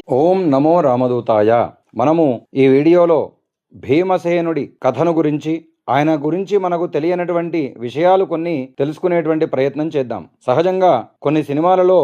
ఓం నమో రామదూతాయ. మనము ఈ వీడియోలో భీమసేనుడి కథను గురించి, ఆయన గురించి మనకు తెలియనటువంటి విషయాలు కొన్ని తెలుసుకునేటువంటి ప్రయత్నం చేద్దాం. సహజంగా కొన్ని సినిమాలలో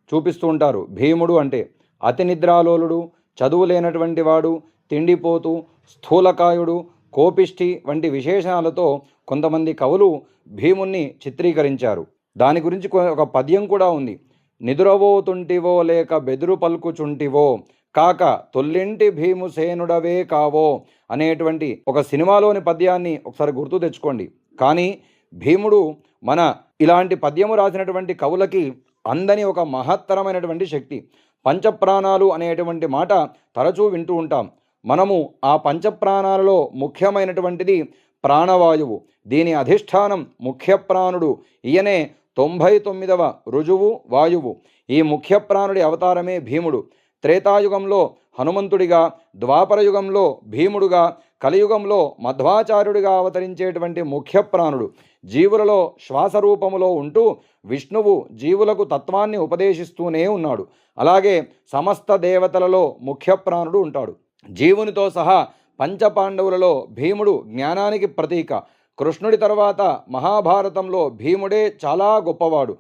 చూపిస్తూ ఉంటారు, భీముడు అంటే అతి నిద్రాలోలుడు, చదువు లేనటువంటి వాడు, తిండిపోతూ, స్థూలకాయుడు, కోపిష్టి వంటి విశేషణాలతో కొంతమంది కవులు భీముణ్ణి చిత్రీకరించారు. దాని గురించి ఒక పద్యం కూడా ఉంది. నిదురవోతుంటివో లేక బెదురు పలుకుచుంటివో కాక తొల్లింటి భీముసేనుడవే కావో అనేటువంటి ఒక సినిమాలోని పద్యాన్ని ఒకసారి గుర్తు తెచ్చుకోండి. కానీ భీముడు మన ఇలాంటి పద్యము రాసినటువంటి కవులకి అందని ఒక మహత్తరమైనటువంటి శక్తి. పంచప్రాణాలు అనేటువంటి మాట తరచూ వింటూ ఉంటాం. మనము ఆ పంచప్రాణాలలో ముఖ్యమైనటువంటిది ప్రాణవాయువు. దీని అధిష్టానం ముఖ్య ప్రాణుడు. ఈయనే 99వ రుజువు వాయువు. ఈ ముఖ్య ప్రాణుడి అవతారమే భీముడు. త్రేతాయుగంలో హనుమంతుడిగా, ద్వాపరయుగంలో భీముడుగా, కలియుగంలో మధ్వాచార్యుడిగా అవతరించేటువంటి ముఖ్య ప్రాణుడు. జీవులలో శ్వాసరూపములో ఉంటూ విష్ణువు జీవులకు తత్వాన్ని ఉపదేశిస్తూనే ఉన్నాడు. అలాగే సమస్త దేవతలలో ముఖ్య ప్రాణుడు ఉంటాడు. జీవునితో సహా పంచపాండవులలో భీముడు జ్ఞానానికి ప్రతీక. కృష్ణుడి తర్వాత మహాభారతంలో భీముడే చాలా గొప్పవాడు,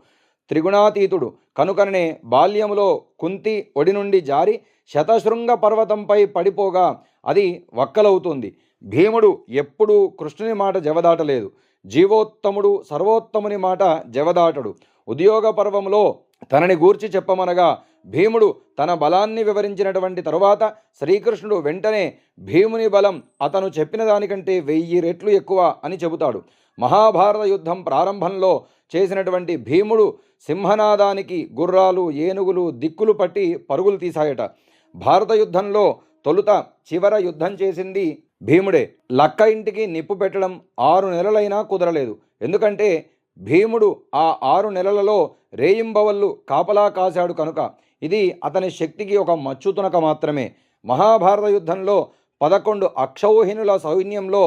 త్రిగుణాతీతుడు. కనుకనే బాల్యములో కుంతి ఒడి నుండి జారి శతశృంగ పర్వతంపై పడిపోగా అది వక్కలవుతుంది. భీముడు ఎప్పుడూ కృష్ణుని మాట జవదాటలేదు. జీవోత్తముడు సర్వోత్తముని మాట జవదాటడు. ఉద్యోగ పర్వంలో తనని గూర్చి చెప్పమనగా భీముడు తన బలాన్ని వివరించినటువంటి తరువాత శ్రీకృష్ణుడు వెంటనే భీముని బలం అతను చెప్పిన దానికంటే 1000 రెట్లు ఎక్కువ అని చెబుతాడు. మహాభారత యుద్ధం ప్రారంభంలో చేసినటువంటి భీముడు సింహనాదానికి గుర్రాలు, ఏనుగులు దిక్కులు పట్టి పరుగులు తీశాయట. భారత యుద్ధంలో తొలుత చివర యుద్ధం చేసింది భీముడే. లక్క ఇంటికి నిప్పు పెట్టడం 6 నెలలైనా కుదరలేదు. ఎందుకంటే భీముడు ఆ 6 నెలలలో రేయింబవళ్ళు కాపలా కాశాడు కనుక. ఇది అతని శక్తికి ఒక మచ్చుతునక మాత్రమే. మహాభారత యుద్ధంలో 11 అక్షౌహిణుల సైన్యంలో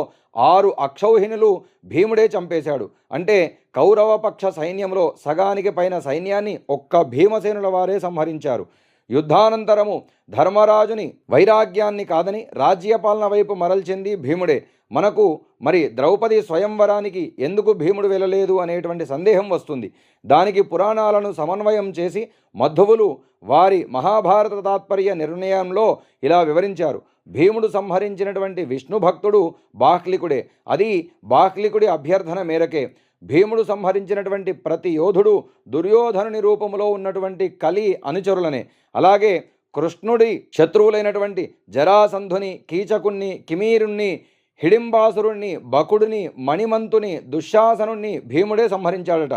6 అక్షౌహిణులు భీముడే చంపేశాడు. అంటే కౌరవపక్ష సైన్యంలో సగానికి పైన సైన్యాన్ని ఒక్క భీమసేనుల వారే సంహరించారు. యుద్ధానంతరము ధర్మరాజుని వైరాగ్యాన్ని కాదని రాజ్యపాలన వైపు మరల్చింది భీముడే. మనకు మరి ద్రౌపది స్వయంవరానికి ఎందుకు భీముడు వెళ్ళలేదు అనేటువంటి సందేహం వస్తుంది. దానికి పురాణాలను సమన్వయం చేసి మధ్వులు వారి మహాభారత తాత్పర్య నిర్ణయంలో ఇలా వివరించారు. భీముడు సంహరించినటువంటి విష్ణు భక్తుడు బాహ్లికుడే. అది బాహ్లికుడి అభ్యర్థన మేరకే. భీముడు సంహరించినటువంటి ప్రతి యోధుడు దుర్యోధనుని రూపంలో ఉన్నటువంటి కలి అనుచరులనే. అలాగే కృష్ణుడి శత్రువులైనటువంటి జరాసంధుని, కీచకుణ్ణి, కిమీరుణ్ణి, హిడింబాసురుణ్ణి, బకుడిని, మణిమంతుని, దుశ్శాసనుణ్ణి భీముడే సంహరించాడట.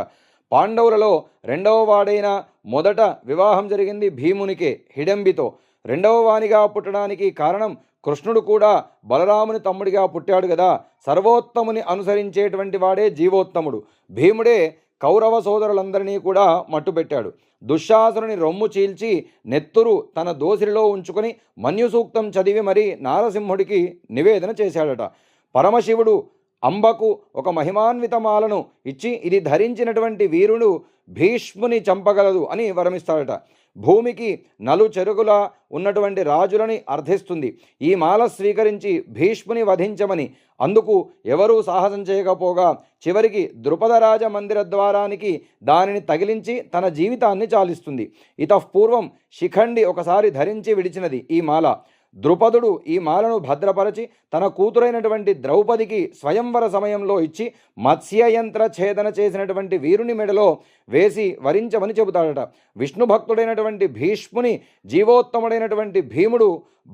పాండవులలో 2వ వాడైన మొదట వివాహం జరిగింది భీమునికే, హిడింబితో. 2వ వానిగా పుట్టడానికి కారణం కృష్ణుడు కూడా బలరాముని తమ్ముడిగా పుట్టాడు కదా. సర్వోత్తముని అనుసరించేటువంటి వాడే జీవోత్తముడు. భీముడే కౌరవ సోదరులందరినీ కూడా మట్టుపెట్టాడు. దుశ్శాసనుని రొమ్ము చీల్చి నెత్తురు తన దోసిలిలో ఉంచుకొని మన్యుసూక్తం చదివి మరీ నారసింహుడికి నివేదన చేశాడట. పరమశివుడు అంబకు ఒక మహిమాన్వితమాలను ఇచ్చి ఇది ధరించినటువంటి వీరుడు భీష్ముని చంపగలదు అని వరమిస్తాడట. భూమికి నలుచెరుగులా ఉన్నటువంటి రాజులని అర్థిస్తుంది. ఈ మాల స్వీకరించి భీష్ముని వధించమని. అందుకు ఎవరూ సాహసం చేయకపోగా చివరికి ద్రుపదరాజ మందిర ద్వారానికి దానిని తగిలించి తన జీవితాన్ని చాలిస్తుంది. ఇతఃపూర్వం శిఖండి ఒకసారి ధరించి విడిచినది ఈ మాల. ద్రుపదుడు ఈ మాలను భద్రపరచి తన కూతురైనటువంటి ద్రౌపదికి స్వయంవర సమయంలో ఇచ్చి మత్స్యయంత్ర ఛేదన చేసినటువంటి వీరుని మెడలో వేసి వరించమని చెబుతాడట. విష్ణు భక్తుడైనటువంటి భీష్ముని జీవోత్తముడైనటువంటి భీముడు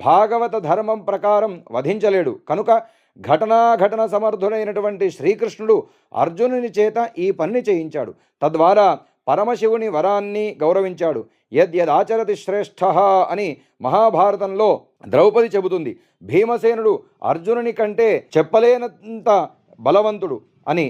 భాగవత ధర్మం ప్రకారం వధించలేడు కనుక ఘటనాఘటన సమర్థుడైనటువంటి శ్రీకృష్ణుడు అర్జునుని చేత ఈ పనిని చేయించాడు. తద్వారా పరమశివుని వరాన్ని గౌరవించాడు. యద్యదాచరతి శ్రేష్ఠ అని మహాభారతంలో ద్రౌపది చెబుతుంది. భీమసేనుడు అర్జునుని కంటే చెప్పలేనంత బలవంతుడు అని.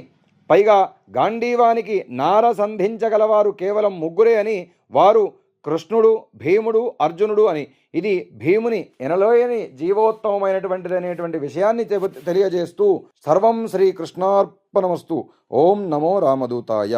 పైగా గాంధీవానికి నార సంధించగలవారు కేవలం 3 అని. వారు కృష్ణుడు, భీముడు, అర్జునుడు అని. ఇది భీముని ఎనలోయని జీవోత్తమమైనటువంటిది అనేటువంటి విషయాన్ని తెలియజేస్తూ సర్వం శ్రీకృష్ణార్పణమస్తు. ఓం నమో రామదూతాయ.